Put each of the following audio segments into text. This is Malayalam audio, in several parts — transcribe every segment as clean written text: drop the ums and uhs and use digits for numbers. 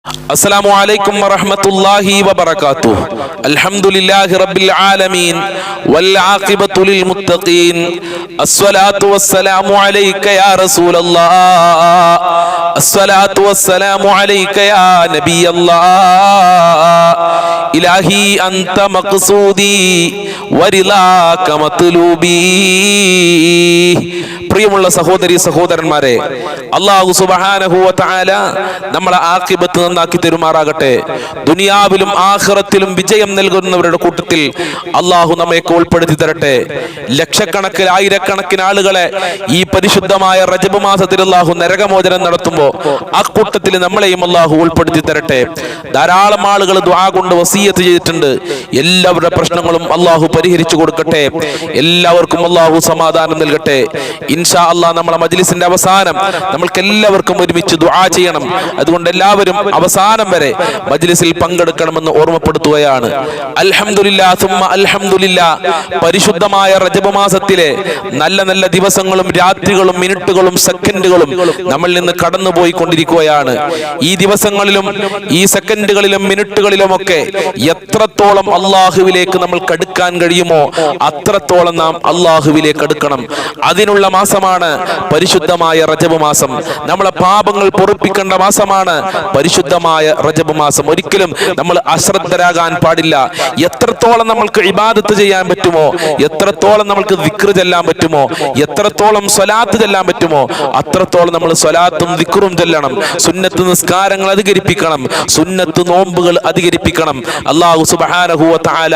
السلام عليكم ورحمة الله وبركاته. الحمد لله رب العالمين والعاقبة للمتقين. الصلاة والسلام عليك يا رسول الله. الصلاة والسلام عليك يا نبي الله. إلهي أنت مقصودي ورضاك مطلوبي. പ്രിയമുള്ള സഹോദരി സഹോദരന്മാരെ, അല്ലാഹു സുബ്ഹാനഹു വ തആല നമ്മളെ ആഖിബത്ത് നന്നാക്കി തരുമാറാകട്ടെ. ദുനിയാവിലും ആഖിറത്തിലും വിജയം നൽകുന്നവരുടെ കൂട്ടത്തിൽ അല്ലാഹു നമ്മെ ഉൾപ്പെടുത്തി തരട്ടെ. ലക്ഷക്കണക്കിന് ആയിരക്കണക്കിന് ആളുകളെ ഈ പരിശുദ്ധമായ റജബ് മാസത്തിൽ അല്ലാഹു നരകമോചനം നടത്തുമ്പോൾ ആ കൂട്ടത്തിൽ നമ്മളെയും അല്ലാഹു ഉൾപ്പെടുത്തി തരട്ടെ. ധാരാളം ആളുകൾ ദുആ കൊണ്ട് വസിയത്ത് ചെയ്തിട്ടുണ്ട്. എല്ലാവരുടെ പ്രശ്നങ്ങളും അല്ലാഹു പരിഹരിച്ചു കൊടുക്കട്ടെ. എല്ലാവർക്കും അല്ലാഹു സമാധാനം നൽകട്ടെ. ഇൻഷാ അല്ലാഹ് നമ്മളെ മജ്ലിസിന്റെ അവസാനം നമ്മൾക്ക് എല്ലാവർക്കും ഒരുമിച്ച് ദുആ ചെയ്യണം. അതുകൊണ്ട് എല്ലാവരും അവസാനം വരെ മജ്ലിസിൽ പങ്കെടുക്കണമെന്ന് ഓർമ്മപ്പെടുത്തുകയാണ്. അൽഹംദുലില്ലാഹ് സുമ്മ അൽഹംദുലില്ലാഹ്. പരിശുദ്ധമായ റജബ് മാസത്തിലെ നല്ല നല്ല ദിവസങ്ങളും രാത്രികളും മിനിറ്റുകളും സെക്കൻഡുകളും നമ്മളിൽ നിന്ന് കടന്നുപോയി കൊണ്ടിരിക്കുകയാണ്. ഈ ദിവസങ്ങളിലും ഈ സെക്കൻഡുകളിലും മിനിറ്റുകളിലും ഒക്കെ എത്രത്തോളം അല്ലാഹുവിലേക്ക് നമ്മൾ അടുക്കാൻ കഴിയുമോ അത്രത്തോളം നാം അല്ലാഹുവിലേക്ക് അടുക്കണം. അതിനുള്ള മാസമാണ് പരിശുദ്ധമായ റജബ് മാസം. നമ്മളെ പാപങ്ങൾ പൊറുപ്പിക്കേണ്ട മാസമാണ് പരിശുദ്ധമായ റജബ് മാസം. ഒരിക്കലും നമ്മൾ അശ്രദ്ധരാകാൻ പാടില്ല. എത്രത്തോളം നമ്മൾക്ക് ഇബാദത്ത് ചെയ്യാൻ പറ്റുമോ, എത്രത്തോളം നമ്മൾക്ക് ദിക്ർ ചെല്ലാൻ പറ്റുമോ, എത്രത്തോളം സ്വലാത്ത് ചെല്ലാൻ പറ്റുമോ അത്രത്തോളം നമ്മൾ സ്വലാത്തും ദിക്റും ചെല്ലണം. സുന്നത്ത് നിസ്കാരങ്ങൾ അധികരിപ്പിക്കണം, സുന്നത്ത് നോമ്പുകൾ അധികരിപ്പിക്കണം. അല്ലാഹു സുബ്ഹാനഹു വ തആല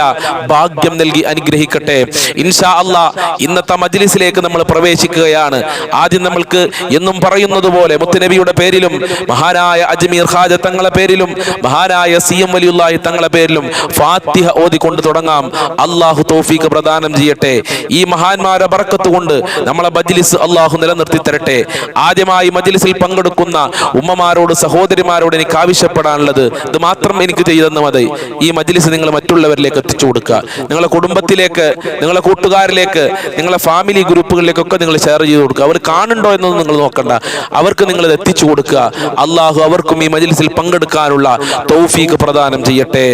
ഭാഗ്യം നൽകി അനുഗ്രഹിക്കട്ടെ. ഇൻഷാ അല്ലാഹ് ഇന്നത്തെ മജ്ലിസിലേക്ക് നമ്മൾ പ്രവേശിക്കുകയാണ്. ആദ്യം നമ്മൾക്ക് എന്നും പറയുന്നത് പോലെ മുത്തുനബിയുടെ പേരിലും മഹാനായ അജ്മീർ ഖാജ തങ്ങളെ പേരിലും മഹാനായ സിഎം വലിയുള്ളാഹി തങ്ങളെ പേരിലും ഫാത്തിഹ ഓതിക്കൊണ്ട് തുടങ്ങാം. അല്ലാഹു തൗഫീഖ് പ്രദാനം ചെയ്യട്ടെ. ഈ മഹാന്മാരുടെ ബർക്കത്ത് കൊണ്ട് നമ്മളെ മജ്ലിസ് അല്ലാഹു നിലനിർത്തി തരട്ടെ. ആദ്യമായി മജ്ലിസിൽ പങ്കെടുക്കുന്ന ഉമ്മമാരോട് സഹോദരിമാരോട് എനിക്ക് ആവശ്യപ്പെടാനുള്ളത് ഇത് മാത്രം എനിക്ക് ചെയ്തെന്ന് മതി. ഈ മജ്ലിസ് നിങ്ങൾ മറ്റുള്ളവരിലേക്ക് എത്തിച്ചു കൊടുക്കുക. നിങ്ങളുടെ കുടുംബത്തിലേക്ക്, നിങ്ങളുടെ കൂട്ടുകാരിലേക്ക്, നിങ്ങളുടെ ഫാമിലി ഗ്രൂപ്പുകളിലേക്കൊക്കെ നിങ്ങൾ ഷെയർ ചെയ്ത് കൊടുക്കുക. അവർ കാണുന്നുണ്ടോ എന്നൊന്നും നിങ്ങൾ നോക്കണ്ട, അവർക്ക് നിങ്ങൾ ഇത് എത്തിച്ചു കൊടുക്കുക. അള്ളാഹു അവർക്കും ഈ മജ്ലിസിൽ പങ്കെടുക്കാനുള്ള തൗഫീഖ് പ്രദാനം ചെയ്യട്ടെ.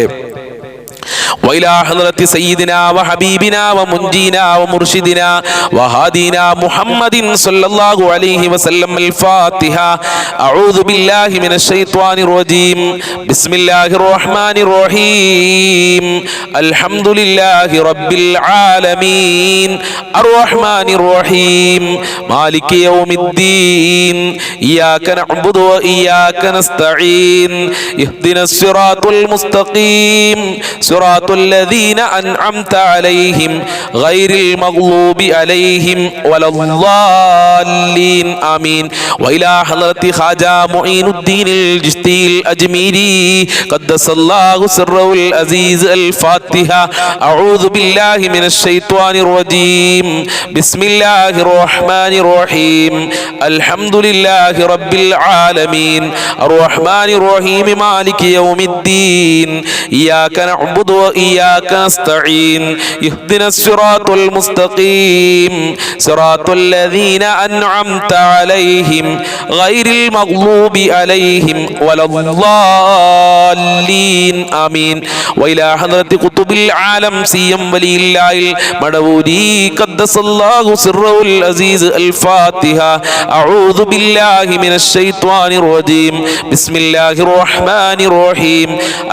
وإلى حضرة سيدنا وحبيبنا ومنجينا ومرشدنا وهادينا محمد صلى الله عليه وسلم الفاتحة. أعوذ بالله من الشيطان الرجيم. بسم الله الرحمن الرحيم. الحمد لله رب العالمين الرحمن الرحيم مالك يوم الدين إياك نعبد وإياك نستعين اهدنا الصراط المستقيم صراط الذين أنعمت عليهم غير المغضوب عليهم ولا الضالين آمين. وإلى حضرة خواجة معين الدين الجشتي الأجميري قدس الله سره العزيز الفاتحة. أعوذ بالله من الشيطان الرجيم. بسم الله الرحمن الرحيم. الحمد لله رب العالمين الرحمن الرحيم مالك يوم الدين إياك نعبد وإياك نستعين اهدنا الصراط المستقيم صراط الذين أنعمت عليهم غير المغضوب عليهم ولا الضالين آمين. وإلى حضرة قطب العالم سيم ولي الله المدبوري قدس الله سره العزيز الفاتحة. أعوذ بالله من الشيطان الرجيم. بسم الله الرحمن الرحيم.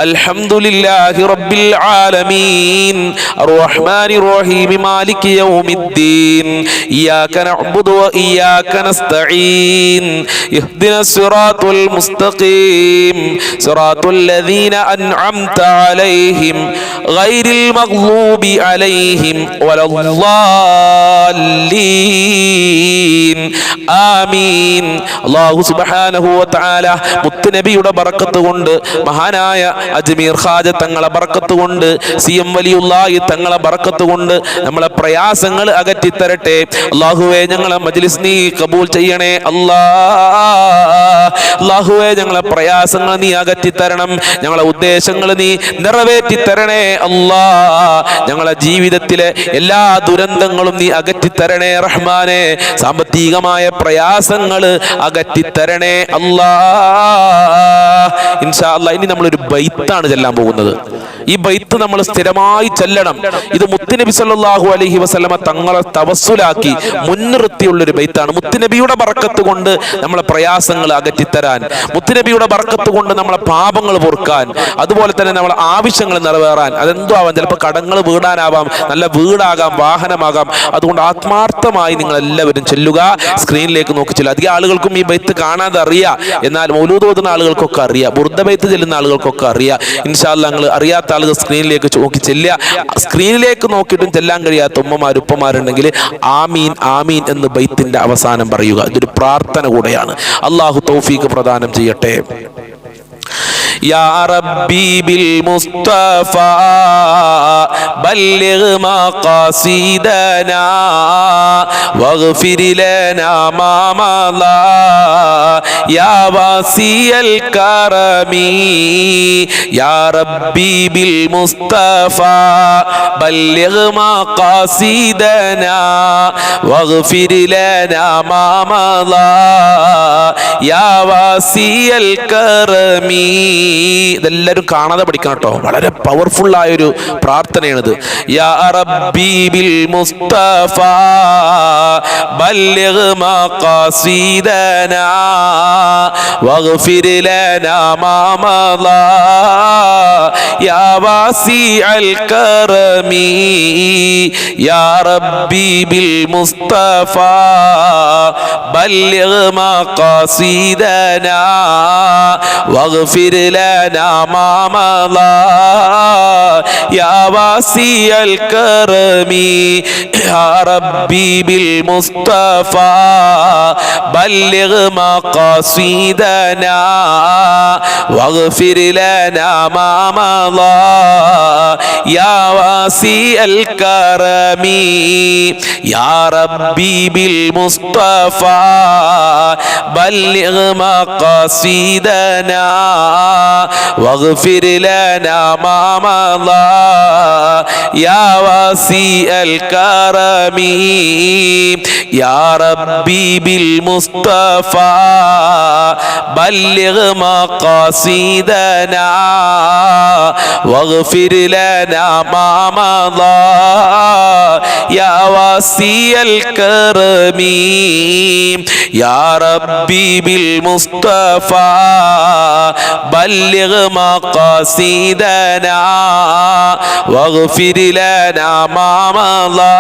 الحمد لله رب العالمين الرحمن الرحيم مالك يوم الدين إياك نعبد وإياك نستعين اهدنا الصراط المستقيم صراط الذين أنعمت عليهم غير المغضوب عليهم ولا الضالين آمين. الله سبحانه وتعالى മുത്തുനബിയുടെ ബറക്കത്ത് കൊണ്ട് മഹാനായ അജ്മീർ ഖാജ തങ്ങളെ ബറക്കത്ത് കൊണ്ട് സിഎം വലിയുള്ളാഹി തങ്ങളെ ബറക്കത്ത് കൊണ്ട് നമ്മളെ പ്രയാസങ്ങൾ അകറ്റിത്തരട്ടെ. അല്ലാഹുവേ ഞങ്ങളെ മജ്ലിസ് നീ കബൂൽ ചെയ്യണേ. അല്ലാഹുവേ ഞങ്ങളെ പ്രയാസങ്ങൾ നീ അകറ്റിത്തരണം, ഞങ്ങളെ ഉദ്ദേശങ്ങൾ നീ നിറവേറ്റി തരണേ. അല്ലാ. ഞങ്ങളെ ജീവിതത്തിലെ എല്ലാ ദുരന്തങ്ങളും നീ അകറ്റിത്തരണേ റഹ്മാനെ. സാമ്പത്തികമായ പ്രയാസങ്ങൾ അകറ്റിത്തരണേ അല്ലാ. ഇൻഷാ അല്ലാ ഇനി നമ്മളൊരു ബൈത്താണ് ചെല്ലാൻ പോകുന്നത്. ഈ ബൈത്ത് നമ്മൾ സ്ഥിരമായി ചെല്ലണം. ഇത് മുത്തുനബി സല്ലല്ലാഹു അലൈഹി വസല്ലമ തങ്ങളെ തവസ്സുലാക്കി മുൻനിർത്തിയുള്ളൊരു ബൈത്താണ്. മുത്തുനബിയുടെ ബർക്കത്ത് കൊണ്ട് നമ്മളെ പ്രയാസങ്ങൾ അകറ്റിത്തരാൻ, മുത്തുനബിയുടെ ബർക്കത്ത് കൊണ്ട് നമ്മളെ പാപങ്ങൾ പൊറുക്കാൻ, അതുപോലെ തന്നെ നമ്മളെ ആവശ്യങ്ങൾ നിറവേറാൻ. അതെന്തോ ആവാം, ചിലപ്പോൾ കടങ്ങൾ വീടാനാവാം, നല്ല വീടാകാം, വാഹനമാകാം. അതുകൊണ്ട് ആത്മാർത്ഥമായി നിങ്ങൾ എല്ലാവരും ചെല്ലുക. സ്ക്രീനിലേക്ക് നോക്കി ചെല്ലുക. അധികം ആളുകൾക്കും ഈ ബൈത്ത് കാണാതെ അറിയാം, എന്നാൽ മൗലൂദ് ഓതുന്ന ആളുകൾക്കൊക്കെ അറിയാം, ബുർദ ബൈത്ത് ചെല്ലുന്ന ആളുകൾക്കൊക്കെ അറിയാം. ഇൻഷാ അല്ലാഹ് നിങ്ങൾ അറിയാത്ത ആളുകൾ സ്ക്രീനിലേക്ക് നോക്കി ചെല്ലുക. സ്ക്രീനിലേക്ക് നോക്കിയിട്ടും ചെല്ലാൻ കഴിയാത്ത ഉമ്മമാർ ഉപ്പമാരുണ്ടെങ്കിൽ ആമീൻ ആമീൻ എന്ന് ബൈത്തിന്റെ അവസാനം പറയുക. ഇതൊരു പ്രാർത്ഥന കൂടെയാണ്. അള്ളാഹു തൗഫീഖ് പ്രദാനം ചെയ്യട്ടെ. യാ റബ്ബി ബിൽ മുസ്തഫ ബല്ലിഗ് മഖാസിദനാ വഗ്ഫിർ ലനാ മാ മളാ യാ വാസിയൽ കറമി. യാ റബ്ബി ബിൽ മുസ്തഫ ബല്ലിഗ് മഖാസിദനാ വഗ്ഫിർ ലനാ മാ മളാ യാ വാസിയൽ കറമി. ഇതെല്ലാവരും കാണാതെ പഠിക്കണം കേട്ടോ. വളരെ പവർഫുൾ ആയൊരു പ്രാർത്ഥനയാണിത്. യാ റബ്ബി ബിൽ മുസ്തഫ ബല്ലിഗ് മഖാസിദനാ വഗ്ഫിർ ലനാ മാ മളാ യാ വാസിഅൽ കറമി. യാ റബ്ബി ബിൽ മുസ്തഫ ബല്ലിഗ് മഖാസിദനാ വഗ്ഫിർ ലനാ മാ മളാ യാ വാസിഅൽ കറമി. യാ റബ്ബി ബിൽ മുസ്തഫ ബല്ലിഗ് മഖാസിദനാ വഗ്ഫിർ ലനാ മാ മളാ യാ വാസിഅൽ കറമി. യാ റബ്ബി ബിൽ മുസ്തഫ ബല്ലിഗ് മഖാസിദനാ വഗ്ഫിർ ലനാ മാ മളാ യാ വാസിഅൽ കറമി. യാ റബ്ബി ബിൽ മുസ്തഫ ബല്ലിഗ് മഖാസിദനാ വഗ്ഫിർ ലനാ മാ മളാ യാ വാസിഅൽ കറമി. യാ റബ്ബി ബിൽ മുസ്തഫ ബല്ലിഗ് മഖാസിദനാ വഗ്ഫിർ ലനാ മാ മളാ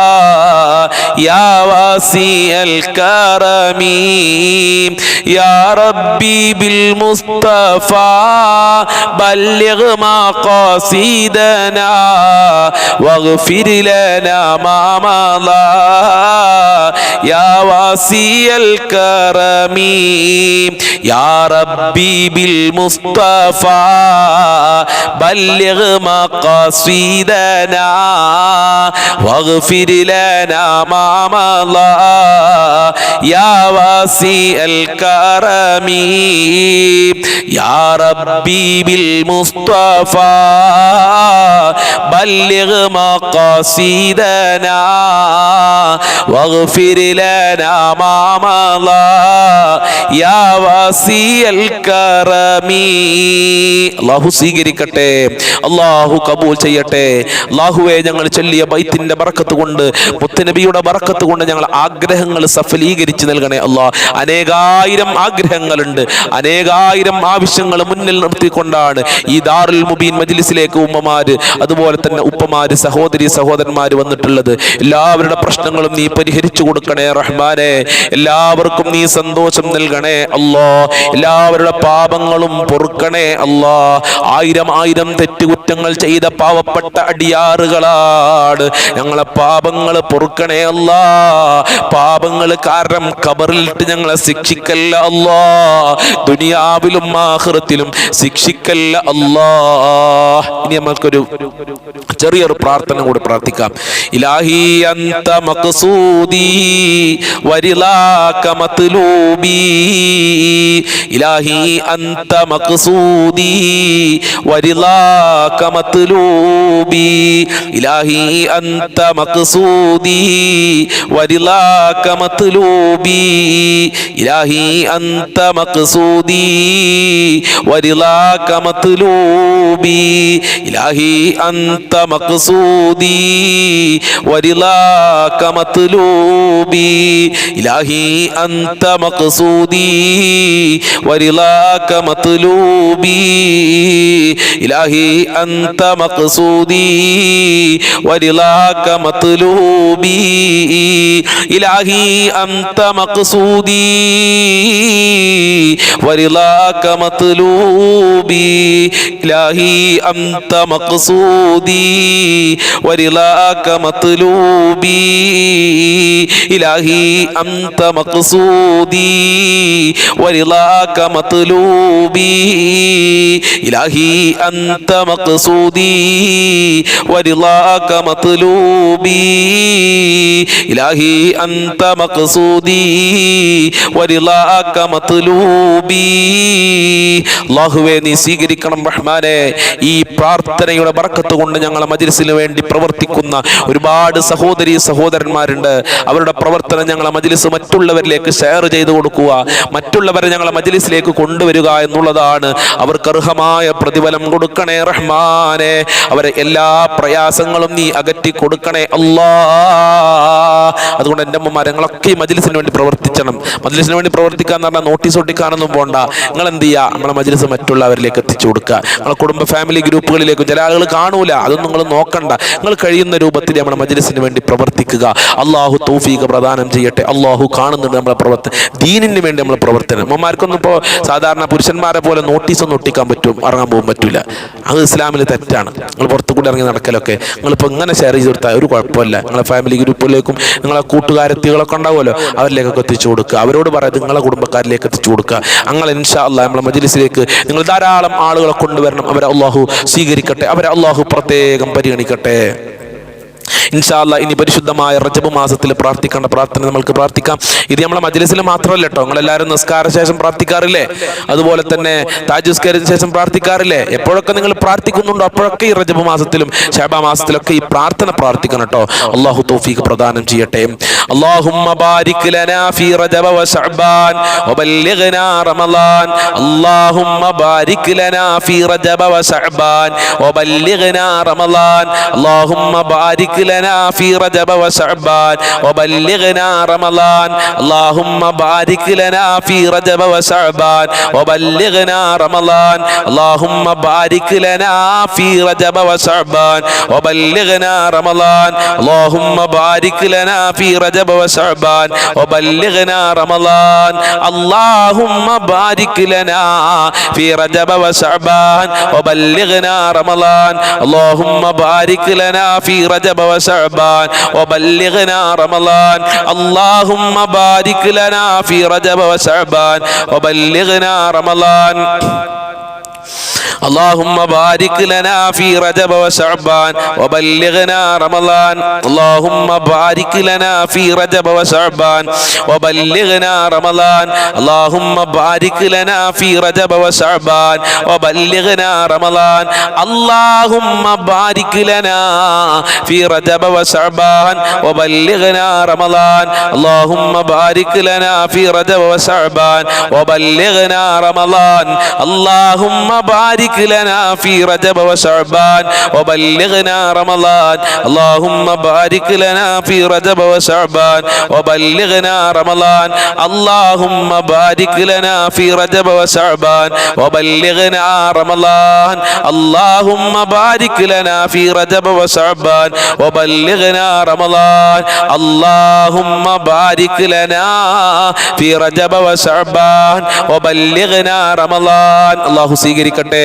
യാ വാസിഅൽ കറമി. യാ റബ്ബി ബിൽ മുസ്തഫ ബല്ലിഗ് മഖാസിദനാ വഗ്ഫിർ ലനാ മാ മളാ യാ വാസിഅൽ കറമി. യാ റബ്ബി ബിൽ മുസ്തഫ ബല്ലിഗ് മഖാസിദനാ വഗ്ഫിർ ലനാ മാ മളാ യാ വാസിഅൽ കറമി. യാ റബ്ബി ബിൽ മുസ്തഫ ബല്ലിഗ് മഖാസിദനാ വഗ്ഫിർ ലനാ മാ മളാ യാ വാസിഅൽ കറമി. അല്ലാഹു സ്വീകരിക്കട്ടെ, അല്ലാഹു കബൂൽ ചെയ്യട്ടെ. അല്ലാഹുവേ, ഞങ്ങൾ ചൊല്ലിയ ബൈത്തിന്റെ ബറക്കത്ത് കൊണ്ട്, മുത്തുനബിയുടെ ബറക്കത്ത് കൊണ്ട് ഞങ്ങൾ ആഗ്രഹങ്ങൾ സഫലീകരിച്ച് നൽകണേ അല്ലാഹ്. അനേകായിരം ആഗ്രഹങ്ങളുണ്ട്, അനേകായിരം ആവശ്യങ്ങൾ മുന്നിൽ നിർത്തിക്കൊണ്ടാണ് ഈ ദാറുൽ മുബീൻ മജ്ലിസിലേക്ക് ഉമ്മമാര്, അതുപോലെ തന്നെ ഉപ്പമാര്, സഹോദരി സഹോദരന്മാര് വന്നിട്ടുള്ളത്. എല്ലാവരുടെ പ്രശ്നങ്ങളും നീ പരിഹരിച്ചു കൊടുക്കണേ റഹ്മാനെ. എല്ലാവർക്കും നീ സന്തോഷം നൽകണേ അല്ലാ. എല്ലാവരുടെ പാപങ്ങളും പൊറുക്കണേ അല്ലാ. ആയിരം ആയിരം തെറ്റുകുറ്റങ്ങൾ ചെയ്ത പാവപ്പെട്ട അടിയാറുകളാണ്. ഞങ്ങളെ പാപങ്ങൾ പൊറുക്കണേ അല്ലാ. പാപങ്ങൾ കാരണം ഖബറിലിട്ട് ഞങ്ങളെ ശിക്ഷിക്കല്ല അല്ലാ. ദുനിയാവിലും ആഖിറത്തിലും ശിക്ഷിക്കല്ല ഇല്ല അല്ലാഹ്. ഇനി നമുക്കൊരു ചെറിയൊരു പ്രാർത്ഥന കൂടി പ്രാർത്ഥിക്കാം. ഇലാഹി അന്ത മഖ്സൂദി വരിലാക മത്ലൂബി, ഇലാഹി അന്ത മഖ്സൂദി വരിലാക മത്ലൂബി, ഇലാഹി അന്ത മഖ്സൂദി വരിലാക മത്ലൂബി, ഇലാഹി അന്ത മഖ്സൂദി വരിലാക മത്ലൂബി, ഇലാഹി അന്ത മഖ്സൂദി വരിലാക മത്ലൂബി, ഇലാഹി അന്ത മഖ്സൂദി വരിലാക മത്ലൂബി, ഇലാഹി അന്ത മഖ്സൂദി വരിലാക മത്ലൂബി, ഇലാഹി അന്ത മഖ്സൂദി വരിലാക മത്ലൂബി, ഇലാഹി അന്ത മഖ്സൂദി വരിലാക മത്ലൂബി, ഇലാഹി അന്ത മഖ്സൂദി വരിലാക മത്ലൂബി, ഇലാഹി അന്ത മഖ്സൂദി വരിലാക മത്ലൂബി, ഇലാഹി അന്ത മഖ്സൂദി വരിലാക മത്ലൂബി. അല്ലാഹുവേ നീ സ്വീകരിക്കണം റഹ്മാനെ. ഈ പ്രാർത്ഥനയുടെ ബർക്കത്ത് കൊണ്ട് ഞങ്ങളെ മജ്‌ലിസിന് വേണ്ടി പ്രവർത്തിക്കുന്ന ഒരുപാട് സഹോദരീ സഹോദരന്മാരുണ്ട്. അവരുടെ പ്രവർത്തനം ഞങ്ങളെ മജ്‌ലിസ് മറ്റുള്ളവരിലേക്ക് ഷെയർ ചെയ്തു കൊടുക്കുക, മറ്റുള്ളവരെ ഞങ്ങളെ മജ്‌ലിസിലേക്ക് കൊണ്ടുവരിക എന്നുള്ളതാണ്. അവർക്ക് അർഹമായ പ്രതിഫലം കൊടുക്കണേ റഹ്മാനെ. അവരെ എല്ലാ പ്രയാസങ്ങളും നീ അകറ്റി കൊടുക്കണേ അല്ലാ. അതുകൊണ്ട് എൻ്റെ അമ്മമാർ ഞങ്ങളൊക്കെ ഈ മജ്‌ലിസിന് വേണ്ടി പ്രവർത്തിക്കണം. മജ്‌ലിസിന് വേണ്ടി പ്രവർത്തിക്കുക എന്ന് പറഞ്ഞാൽ നോട്ടീസ് ഒട്ടിക്കാനൊന്നും പോകണ്ട. നിങ്ങൾ എന്ത് ചെയ്യുക, നമ്മളെ മജ്‌ലിസ് മറ്റുള്ളവരിലേക്ക് എത്തിച്ചു കൊടുക്കുക. നമ്മളെ കുടുംബ ഫാമിലി ഗ്രൂപ്പുകളിലേക്കും ചില ആളുകൾ കാണൂല, അതൊന്നും നിങ്ങൾ നോക്കണ്ട. നിങ്ങൾ കഴിയുന്ന രൂപത്തിൽ നമ്മുടെ മജ്‌ലിസിന് വേണ്ടി പ്രവർത്തിക്കുക. അള്ളാഹു തൗഫീഖ് പ്രദാനം ചെയ്യട്ടെ. അള്ളാഹു കാണുന്നുണ്ട് നമ്മളെ പ്രവർത്തനം, ദീനിന് വേണ്ടി നമ്മൾ പ്രവർത്തനം. അമ്മമാർക്കൊന്നും ഇപ്പോൾ സാധാരണ പുരുഷന്മാരെ പോലെ നോട്ടീസൊന്നും ഒട്ടിക്കാൻ പറ്റും, ഇറങ്ങാൻ പോകാൻ പറ്റില്ല. അത് ഇസ്ലാമിൽ തെറ്റാണ്. നിങ്ങൾ പുറത്തു കൂടി ഇറങ്ങി നടക്കലൊക്കെ നിങ്ങളിപ്പോൾ ഇങ്ങനെ ഷെയർ ചെയ്ത് കൊടുത്താൽ ഒരു കുഴപ്പമില്ല. നിങ്ങളെ ഫാമിലി ഗ്രൂപ്പിലേക്കും നിങ്ങളെ കൂട്ടുകാരെത്തികളൊക്കെ ഉണ്ടാവുമല്ലോ, അവരിലേക്കൊക്കെ എത്തിച്ചു കൊടുക്കുക. അവരോട് പറയാം നിങ്ങളെ കുടുംബക്കാരിലേക്ക് എത്തിച്ചു കൊടുക്കുക. അങ്ങനെ ഇൻഷാ അല്ലാഹ് നമ്മളെ മജ്‌ലിസിലേക്ക് നിങ്ങൾ ധാരാളം ആളുകളെ കൊണ്ടുവരണം. അവരെ അള്ളാഹു സ്വീകരിക്കട്ടെ, അവരെ അള്ളാഹു പ്രത്യേകം പരിഗണിക്കട്ടെ ഇൻഷാ അല്ലാഹ്. ഇനി പരിശുദ്ധമായ റജബ് മാസത്തിൽ പ്രാർത്ഥിക്കേണ്ട പ്രാർത്ഥന നമ്മൾക്ക് പ്രാർത്ഥിക്കാം. ഇത് നമ്മളെ മജ്‌ലിസിൽ മാത്രമല്ല കേട്ടോ, നിങ്ങളെല്ലാവരും നിസ്കാര ശേഷം പ്രാർത്ഥിക്കാറില്ലേ? അതുപോലെ തന്നെ താജ് നിസ്കാരത്തിന് ശേഷം പ്രാർത്ഥിക്കാറില്ലേ? എപ്പോഴൊക്കെ നിങ്ങൾ പ്രാർത്ഥിക്കുന്നുണ്ടോ അപ്പോഴൊക്കെ ഈ റജബ് മാസത്തിലും ശഅബാൻ മാസത്തിലൊക്കെ ഈ പ്രാർത്ഥന പ്രാർത്ഥിക്കണം കേട്ടോ. അല്ലാഹു തൗഫീഖ് പ്രദാനം ചെയ്യട്ടെ. അല്ലാഹുമ്മ ബാരിക് ലനാ ഫീ റജബ വ ശഅബാൻ വബല്ലിഗ്നാ റമളാൻ. അല്ലാഹുമ്മ ബാരിക് ലനാ ഫീ റജബ വ ശഅബാൻ വബല്ലിഗ്നാ റമളാൻ. അല്ലാഹുമ്മ ബാരിക് لنا في رجب وشعبان وبلغنا رمضان. اللهم بارك لنا في رجب وشعبان وبلغنا رمضان. اللهم بارك لنا في رجب وشعبان وبلغنا رمضان. اللهم بارك لنا في رجب وشعبان وبلغنا رمضان. اللهم بارك لنا في رجب وشعبان وبلغنا رمضان. اللهم بارك لنا في رجب وشعبان وبلغنا رمضان. اللهم بارك لنا في رجب وشعبان وبلغنا رمضان. اللهم بارك لنا في رجب وشعبان وبلغنا رمضان. اللهم بارك لنا في رجب وشعبان وبلغنا رمضان. اللهم بارك لنا في رجب وشعبان وبلغنا رمضان. اللهم بارك لنا في رجب وشعبان وبلغنا رمضان. اللهم بارك لنا في رجب وشعبان وبلغنا رمضان. اللهم بارك لنا في رجب وشعبان وبلغنا رمضان. اللهم بارك لنا في رجب وشعبان وبلغنا رمضان. اللهم بارك لنا في رجب وشعبان وبلغنا رمضان. اللهم بارك لنا في رجب وشعبان وبلغنا رمضان. اللهم بارك لنا في رجب وشعبان وبلغنا رمضان. الله സ്വീകരിക്കട്ടെ.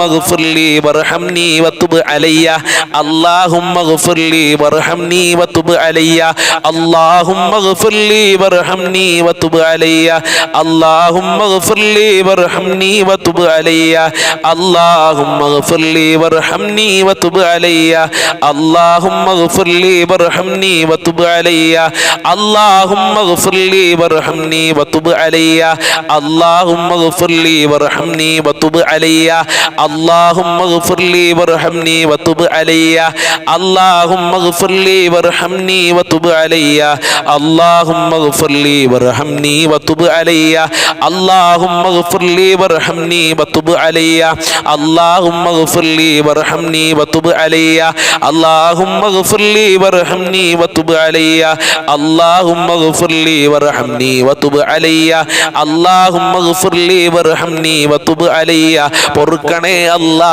اغفر لي وارحمني وتب علي اللهم اغفر لي وارحمني وتب علي اللهم اغفر لي وارحمني وتب علي اللهم اغفر لي وارحمني وتب علي اللهم اغفر لي وارحمني وتب علي اللهم اغفر لي وارحمني وتب علي اللهم اغفر لي وارحمني وتب علي اللهم اغفر لي وارحمني وتب علي اللهم اغفر لي وارحمني وتب علي اللهم اغفر لي وارحمني وتب علي اللهم اغفر لي وارحمني وتب علي اللهم اغفر لي وارحمني وتب علي اللهم اغفر لي وارحمني وتب علي اللهم اغفر لي وارحمني وتب علي اللهم اغفر لي وارحمني وتب علي اللهم اغفر لي وارحمني وتب علي പൊറുക്കണേ അല്ലാ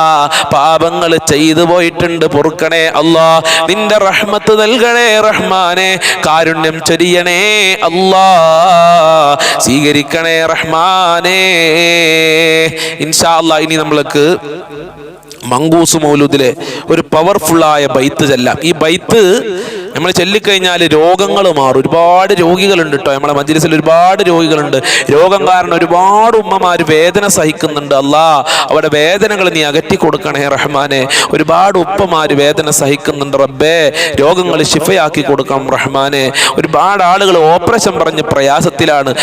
പാപങ്ങൾ ചെയ്തു പോയിട്ടുണ്ട് പൊറുക്കണേ അല്ലാ നിന്റെ റഹ്മത്ത് നൽകണേ റഹ്മാനെ കാരുണ്യം ചൊരിയണേ അല്ലാ സ്വീകരിക്കണേ റഹ്മാനേ ഇൻഷാ അല്ലാഹ് ഇനി നമ്മൾക്ക് മങ്കൂസ് മൗലൂദിലെ ഒരു പവർഫുള്ളായ ബൈത്ത് ചെല്ലാം ഈ ബൈത്ത് നമ്മൾ ചൊല്ലിക്കഴിഞ്ഞാൽ രോഗങ്ങൾ മാറും ഒരുപാട് രോഗികളുണ്ട് കേട്ടോ നമ്മളെ മജ്‌ലിസിൽ ഒരുപാട് രോഗികളുണ്ട് രോഗം കാരണം ഒരുപാട് ഉമ്മമാർ വേദന സഹിക്കുന്നുണ്ട് അല്ലാ അവരുടെ വേദനകൾ നീ അകറ്റി കൊടുക്കണേ റഹ്മാനെ ഒരുപാട് ഉപ്പമാർ വേദന സഹിക്കുന്നുണ്ട് റബ്ബേ രോഗങ്ങൾ ശിഫയാക്കി കൊടുക്കണം റഹ്മാനെ ഒരുപാട് ആളുകൾ ഓപ്പറേഷൻ പറഞ്ഞ് പ്രയാസത്തിലാണ്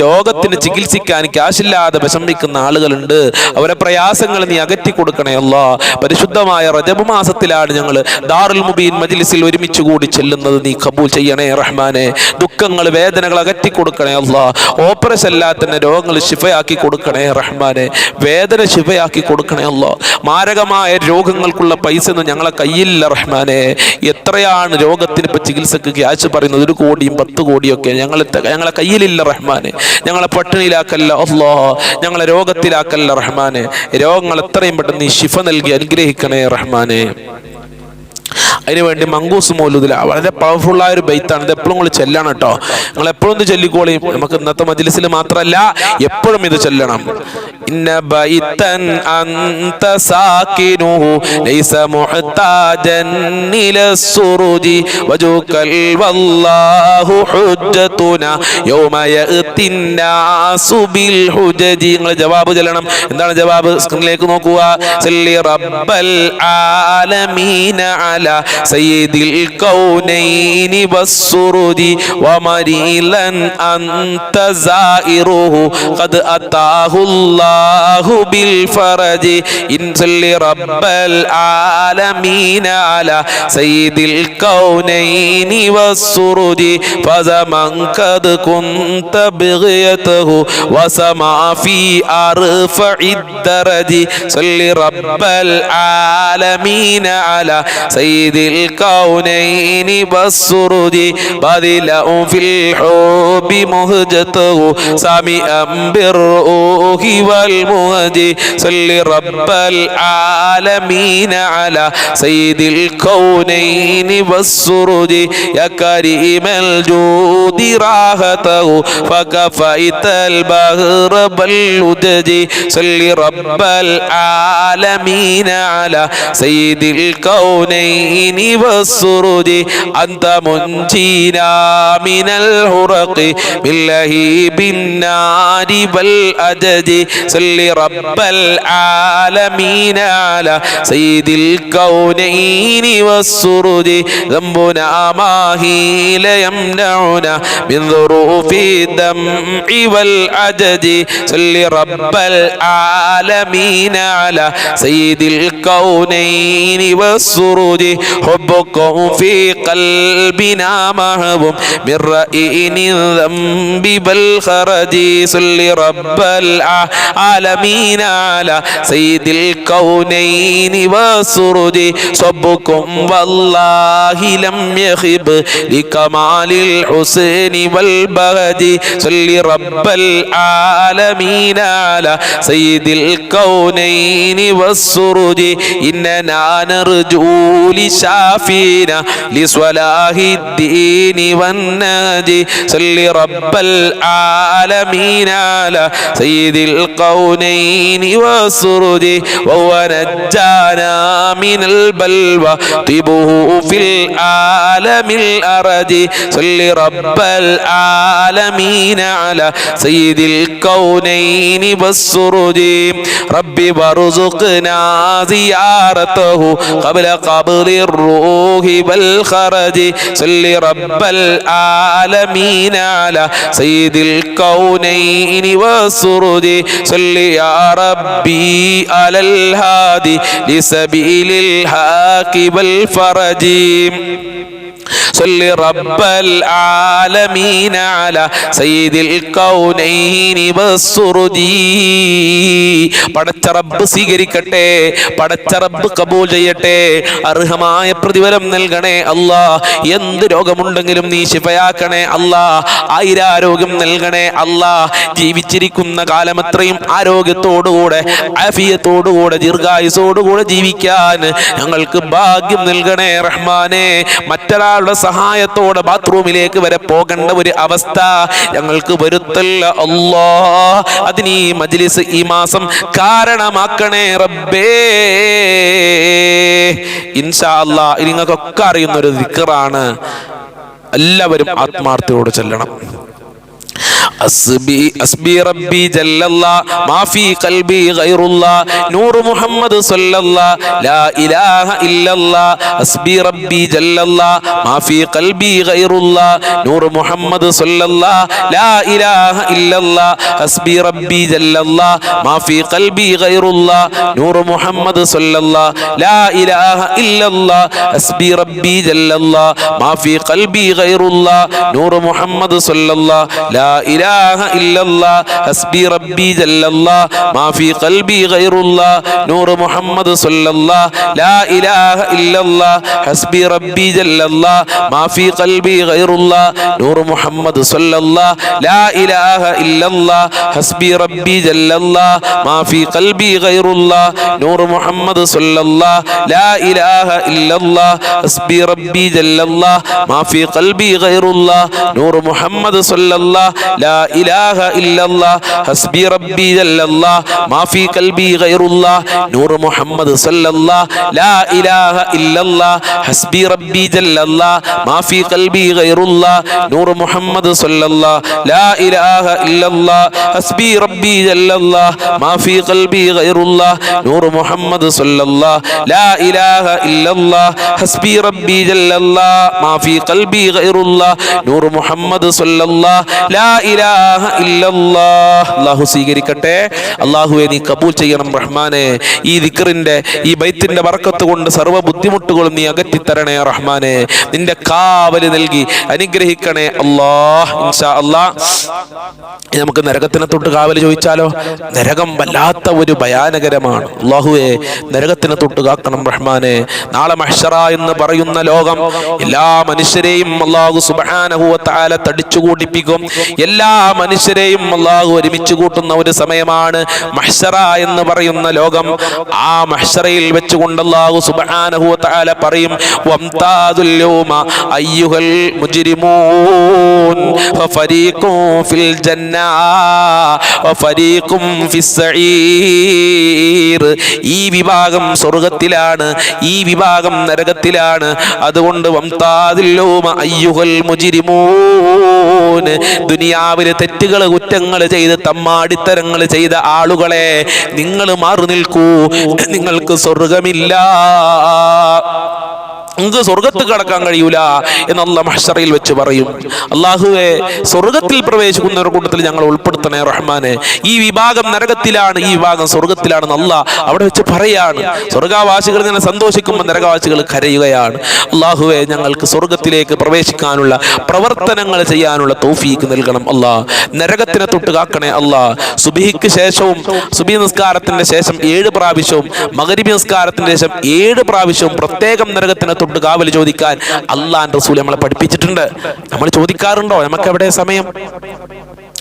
രോഗത്തിന് ചികിത്സിക്കാൻ ക്യാഷില്ലാതെ വിഷമിക്കുന്ന ആളുകളുണ്ട് അവരെ പ്രയാസങ്ങൾ നീ അകറ്റി കൊടുക്കണം അല്ലാ പരിശുദ്ധമായ റജബ് മാസത്തിലാണ് ഞങ്ങൾ ദാറുൽ മുബീൻ മജ്‌ലിസിൽ ഒരുമിച്ച് കൂടി ചെല്ലുന്നത് നീ കബൂൽ ചെയ്യണേ റഹ്മാനെ ദുഃഖങ്ങൾ വേദനകൾ അകറ്റി കൊടുക്കണേ അല്ലാ ഓപ്പറേഷൻ അല്ലാത്ത രോഗങ്ങൾ ശിഫയാക്കി കൊടുക്കണേ റഹ്മാനെ വേദന ശിഫയാക്കി കൊടുക്കണേ അല്ലാ മാരകമായ രോഗങ്ങൾക്കുള്ള പൈസ ഒന്നും ഞങ്ങളെ കയ്യിലില്ല റഹ്മാനെ എത്രയാണ് രോഗത്തിന് ഇപ്പൊ ചികിത്സക്ക് ക്യാഷ് പറയുന്നത് 1 കോടിയും 10 കോടിയൊക്കെ ഞങ്ങളെ കയ്യിലില്ല റഹ്മാനെ ഞങ്ങളെ പട്ടിണിയിലാക്കല്ല അല്ലാ ഞങ്ങളെ രോഗത്തിലാക്കല്ല റഹ്മാനെ രോഗങ്ങൾ എത്രയും പെട്ടെന്ന് നീ ശിഫ നൽകി അനുഗ്രഹിക്കണേ റഹ്മാനെ അതിനുവേണ്ടി മങ്കൂസ് മൗലൂദിൽ വളരെ പവർഫുള്ളായ ഒരു ബൈത്താണ് ഇത് എപ്പോഴും നിങ്ങൾ ചെല്ലണം കേട്ടോ നിങ്ങൾ എപ്പോഴും ഇത് ചൊല്ലിക്കോളിയും നമുക്ക് ഇന്നത്തെ മജ്‌ലിസിൽ മാത്രമല്ല എപ്പോഴും ഇത് ചെല്ലണം ഇന്ന ബൈതൻ അൻത സാകിനുഹു ലൈസ മുഹ്താജൻ ഇലസ്സുറുജി വജുകൽ വല്ലാഹു ഹുജ്ജതുനാ യൗമ യഅതിൻ നാസു ബിൽ ഹുജജി നിങ്ങൾ ജവാബ് ചെല്ലണം എന്താണ് ജവാബ് സ്ക്രീനിലേക്ക് നോക്കുക സല്ലി റബ്ബൽ ആലമീന അലാ സയ്യിദിൽ കൗനൈനി വസ്സുറുദി വമരീലൻ അൻത സായിറുഹു ഖദ് അതാഹുല്ലാഹു ബിൽ ഫറജി ഇൻ സല്ലി റബ്ബൽ ആലമീന അലാ സയ്യിദിൽ കൗനൈനി വസ്സുറുദി ഫസമൻ ഖദ് കുൻത ബിഗയതഹു വസമാ ഫീ അർഫഇദ് ദറജി സല്ലി റബ്ബൽ ആലമീന അലാ سيد الكونين والسرد بذلا في الحب مهجته سامئا بالروح والمهد صل رب العالمين على سيد الكونين والسرد يا كريم الجود راحته فكفيت البهر بالودد صل رب العالمين على سيد الكونين والسرد أنت منجينا من الهرق باللهيب النار والأجد صل رب العالمين على سيد الكونين والسرد ذنبنا ما هي ليمنعنا من ظروف الدمع والعدد صل رب العالمين على سيد الكونين والسرود حبكم في قلبنا محبوب من رئين الذنب بالخرج صل رب العالمين على سيد الكونين والسرود صبكم والله لم يخب لكمال الحسن والبهج صل رب العالمين على سيد الكونين والسرود إننا نرجو لشان شافينا لصلاح الدين والنادي صل رب العالمين على سيد القونين والسرد وهو نجانا من البلوى طيبه في العالم الأرض صل رب العالمين على سيد الكونين والسرد ربي وارزقنا زيارته قبل قبض الروح والخرج صل رب العالمين على سيد الكونين والسرد صل يا ربي على الهادي لسبيل الحق والفرج صل رب العالمين على سيد الكونين والسرد പടച്ച റബ്ബ് സ്വീകരിക്കട്ടെ, പടച്ച റബ്ബ് കബൂൽ ചെയ്യട്ടെ, അർഹമായ പ്രതിഫലം നൽകണേ അല്ലാ. എന്ത് രോഗമുണ്ടെങ്കിലും നീ ശിഫയാക്കണേ അല്ലാ, ആയിരാരോഗ്യം നൽകണേ അല്ലാ. ജീവിച്ചിരിക്കുന്ന കാലമത്രയും ആരോഗ്യത്തോടുകൂടെ ആഫിയത്തോടുകൂടെ ദീർഘായുസോടുകൂടെ ജീവിക്കാൻ ഞങ്ങൾക്ക് ഭാഗ്യം നൽകണേ റഹ്മാനെ. മറ്റൊരാളുടെ സഹായത്തോടെ ബാത്റൂമിലേക്ക് വരെ പോകേണ്ട ഒരു അവസ്ഥ ഞങ്ങൾക്ക് വരുത്തല്ല അല്ലാ. അതിന് ഈ മജ്ലിസ് ഈ മാസം കാരണമാക്കണേ റബ്ബേ. ഇൻഷാ അല്ലാ നിങ്ങൾക്കൊക്കെ അറിയുന്ന ഒരു ദിക്റാണ്, എല്ലാവരും ആത്മാർത്ഥയോട് ചൊല്ലണം. أسبي أسبي ربي جل الله ما في قلبي غير الله نور محمد صلى الله لا إله إلا الله أسبي ربي جل الله ما في قلبي غير الله نور محمد صلى الله لا إله إلا الله أسبي ربي جل الله ما في قلبي غير الله نور محمد صلى الله لا إله إلا الله أسبي ربي جل الله ما في قلبي غير الله نور محمد صلى الله لا إله إلا الله حسبي ربي جل الله ما في قلبي غير الله نور محمد صلى الله لا إله إلا الله حسبي ربي جل الله ما في قلبي غير الله نور محمد صلى الله لا إله إلا الله حسبي ربي جل الله ما في قلبي غير الله نور محمد صلى الله لا إله إلا الله حسبي ربي جل الله ما في قلبي غير الله نور محمد صلى الله لا إله إلا الله حسبي ربي جل الله ما في قلبي غير الله نور محمد صلى الله لا إله إلا الله حسبي ربي جل الله ما في قلبي غير الله نور محمد صلى الله لا إله إلا الله حسبي ربي جل الله ما في قلبي غير الله نور محمد صلى الله لا إله إلا الله حسبي ربي جل الله ما في قلبي غير الله نور محمد صلى الله لا إله إلا الله. അല്ലാഹു സ്വീകരിക്കട്ടെ. അല്ലാഹുവേ നീ കബൂൽ ചെയ്യണം റഹ്മാനെ. ഈ ദിക്റിന്റെ ഈ ബൈത്തിന്റെ ബർക്കത്ത് കൊണ്ട് സർവ്വ ബുദ്ധിമുട്ടുകളും നീ അകറ്റി തരണേ റഹ്മാനെ. നിന്റെ കാവല് നൽകി അനുഗ്രഹിക്കണേ അല്ലാഹ്. ഇൻഷാ അല്ലാഹ് നമുക്ക് നരകത്തിനെ തൊട്ട് കാവല് ചോദിച്ചാലോ? നരകം വല്ലാത്ത ഒരു ഭയാനകരമാണ്. അല്ലാഹുവേ നരകത്തിനെ തൊട്ട് കാക്കണം റഹ്മാനെ. നാളെ മഹ്ശറ എന്ന് പറയുന്ന ലോകം എല്ലാ മനുഷ്യരെയും അല്ലാഹു സുബ്ഹാനഹു വ തആല തടിച്ചു കൂട്ടിപ്പിക്കും. എല്ലാ മനുഷ്യരെയും അല്ലാഹു ഒരുമിച്ച് കൂട്ടുന്ന ഒരു സമയമാണ് മഹ്ശറ എന്ന് പറയുന്ന ലോകം. ആ മഹ്ശറയിൽ വെച്ചുകൊണ്ട് അല്ലാഹു സുബ്ഹാനഹു വ തആല പറയും വംതാദുൽ യൗമ അയ്യുഹൽ മുജ്രിമൂൻ ഫഫരീഖും ഫിൽ ജന്ന വഫരീഖും ഫിസ് സഈർ. ഈ വിഭാഗം സ്വർഗ്ഗത്തിലാണ്, ഈ വിഭാഗം നരകത്തിലാണ്. അതുകൊണ്ട് വംതാദുൽ യൗമ അയ്യുഹൽ മുജ്രിമൂൻ, ദുനിയാവിലെ തെറ്റുകൾ കുറ്റങ്ങൾ ചെയ്ത് തമ്മാടിത്തരങ്ങൾ ചെയ്ത ആളുകളെ നിങ്ങൾ മാറി നിൽക്കൂ, നിങ്ങൾക്ക് സ്വർഗമില്ല, നിങ്ങൾക്ക് സ്വർഗത്ത് കടക്കാൻ കഴിയൂല എന്ന് അല്ലാഹ് മഹ്ശറയിൽ വെച്ച് പറയും. അല്ലാഹുവേ സ്വർഗത്തിൽ പ്രവേശിക്കുന്നവരുടെ കൂട്ടത്തിൽ ഞങ്ങൾ ഉൾപ്പെടുത്തണേ റഹ്മാനെ. ഈ വിഭാഗം നരകത്തിലാണ്, ഈ വിഭാഗം സ്വർഗത്തിലാണെന്ന് അല്ലാഹ് അവിടെ വെച്ച് പറയാണ്. സ്വർഗവാസികൾ ഇങ്ങനെ സന്തോഷിക്കുമ്പോൾ നരകവാസികൾ കരയുകയാണ്. അല്ലാഹുവേ ഞങ്ങൾക്ക് സ്വർഗത്തിലേക്ക് പ്രവേശിക്കാനുള്ള പ്രവർത്തനങ്ങൾ ചെയ്യാനുള്ള തൗഫീക്ക് നൽകണം അല്ലാഹ്. നരകത്തിനെ തൊട്ട് കാക്കണേ അല്ലാഹ്. സുബ്ഹിക്ക് ശേഷവും സുബ്ഹി നിസ്കാരത്തിന്റെ ശേഷം 7 പ്രാവശ്യവും മഗ്രിബ് നിസ്കാരത്തിന്റെ ശേഷം 7 പ്രാവശ്യവും പ്രത്യേകം നരകത്തിനെ തൊട്ട് കാവൽ ചോദിക്കാൻ അല്ലാഹുവിന്റെ റസൂൽ നമ്മളെ പഠിപ്പിച്ചിട്ടുണ്ട്. നമ്മൾ ചോദിക്കാറുണ്ടോ? നമുക്ക് എവിടെ സമയം?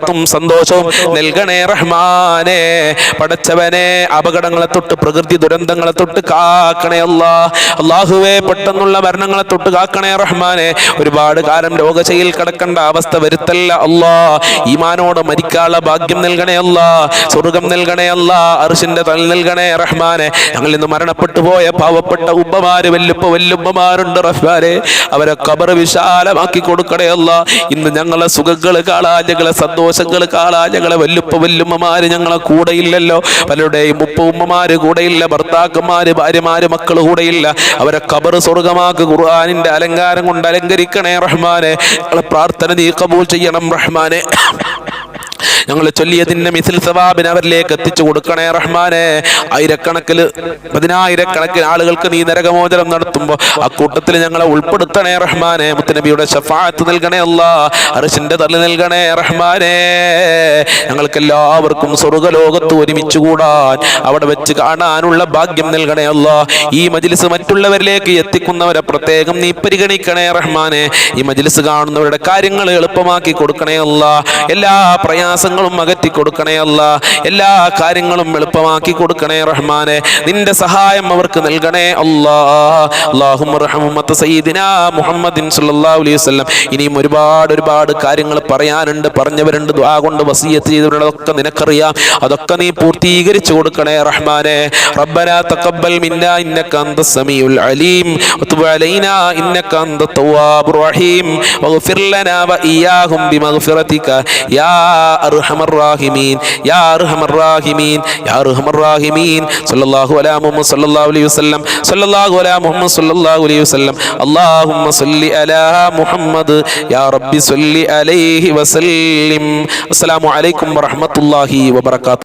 ബർക്കത്തും സന്തോഷവും നൽകണേ റഹ്മാനെ. പടച്ചവനെ, അപകടങ്ങളെ തൊട്ട് പ്രകൃതി ദുരന്തങ്ങളെ തൊട്ട് കാക്കണേ അല്ലാ. അല്ലാഹുവേ, പെട്ടെന്നുള്ള മരണങ്ങളെ തൊട്ട് കാക്കണേ റഹ്മാനെ. ഒരുപാട് കാലം രോഗശയിൽ കിടക്കേണ്ട അവസ്ഥ വരുത്തല്ല അല്ലാ. ഈമാനോട് മരിക്കാനുള്ള ഭാഗ്യം നൽകണേ അല്ലാ. സ്വർഗം നൽകണേ അല്ലാ. അർശിന്റെ തണൽ നൽകണേ റഹ്മാനെ. ഞങ്ങൾ ഇന്ന് മരണപ്പെട്ടു പോയ പാവപ്പെട്ട ഉമ്മമാര്, വല്ലുപ്പമാരുണ്ട് റഹ്മാനെ. അവരെ ഖബർ വിശാലമാക്കി കൊടുക്കണേ അല്ലാ. ഇന്ന് ഞങ്ങളെ സുഖങ്ങൾ കാണാൻ, ഞങ്ങളെ സന്തോഷങ്ങൾ കാണാൻ ഞങ്ങളെ വല്ലുമ്മമാര് ഞങ്ങളെ കൂടെ ഇല്ലല്ലോ. പലരുടെയും ഉമ്മമാര് കൂടെയില്ല, ഭർത്താക്കന്മാര്, ഭാര്യമാര്, മക്കള് കൂടെയില്ല. അവരെ ഖബർ സ്വർഗമാക്ക് ഖുർആനിന്റെ അലങ്കാരം കൊണ്ട് അലങ്കരിക്കണേ റഹ്മാനെ. ഞങ്ങളെ പ്രാർത്ഥന നീ ഖബൂൽ ചെയ്യണം റഹ്മാനെ. ഞങ്ങൾ ചൊല്ലിയതിന്റെ മിസിൽ സവാബിന് അവരിലേക്ക് എത്തിച്ചു കൊടുക്കണേ റഹ്മാനെ. ആയിരക്കണക്കിന്, പതിനായിരക്കണക്കിന് ആളുകൾക്ക് നീ നരകമോചനം നടത്തുമ്പോൾ ആ കൂട്ടത്തിൽ ഞങ്ങളെ ഉൾപ്പെടുത്തണേ റഹ്മാനെ. മുത്തുനബിയുടെ ശഫാഅത്ത് നൽകണേ അല്ലാ. അർശിന്റെ തണൽ നൽകണേ റഹ്മാനെ. ഞങ്ങൾക്ക് എല്ലാവർക്കും സ്വർഗ്ഗലോകത്ത് ഒരുമിച്ച് കൂടാൻ, അവിടെ വെച്ച് കാണാനുള്ള ഭാഗ്യം നൽകണേ അല്ലാ. ഈ മജ്ലിസ് മറ്റുള്ളവരിലേക്ക് എത്തിക്കുന്നവരെ പ്രത്യേകം നീ പരിഗണിക്കണേ റഹ്മാനെ. ഈ മജ്ലിസ് കാണുന്നവരുടെ കാര്യങ്ങൾ എളുപ്പമാക്കി കൊടുക്കണേ അല്ലാ. എല്ലാ പ്രയാസങ്ങളും അകറ്റി കൊടുക്കണേ അല്ലാ. എല്ലാ കാര്യങ്ങളും എളുപ്പമാക്കി കൊടുക്കണേ റഹ്മാനെ. നിന്റെ സഹായം അവർക്ക് നൽകണേ അല്ലാ. അല്ലാഹുമ്മ റഹ്മ ഉമ്മത്ത സയ്യിദിനാ മുഹമ്മദിൻ സ്വല്ലല്ലാഹു അലൈഹി വസല്ലം. ഇനിയും ഒരുപാട് കാര്യങ്ങൾ പറയാനുണ്ട്, പറഞ്ഞവരുണ്ട്, ദുആ കൊണ്ട് വസിയത്ത് ചെയ്തവരുള്ളതൊക്കെ നിനക്കറിയാം. അതൊക്കെ നീ പൂർത്തീകരിച്ചു കൊടുക്കണേ റഹ്മാനെ. റബ്ബനാ തഖബ്ബൽ മിന്നാ ഇന്നക അൻതസ് സമീഉൽ അലീം വതുബ് അലൈനാ ഇന്നക അൻതത് തവ്വാബുർ റഹീം വഗ്ഫിർ ലനാ വഇയ്യാഹും ബിമഗ്ഫിറതിക യാ അർഹമർ റാഹിമീൻ യാ അർഹമർ റാഹിമീൻ യാ അർഹമർ റാഹിമീൻ. സല്ലല്ലാഹു അലാ മുഹമ്മദ് സല്ലല്ലാഹു അലൈഹി വസല്ലം. സല്ലല്ലാഹു അലാ മുഹമ്മദ് സല്ലല്ലാഹു അലൈഹി വസല്ലം. അല്ലാഹുമ്മ സല്ലി അലാ മുഹമ്മദ് യാ റബ്ബി സല്ലി അലൈഹി വസല്ലിം. അസ്സലാമു അലൈക്കും വറഹ്മത്തുള്ളാഹി വബറകാതുഹു.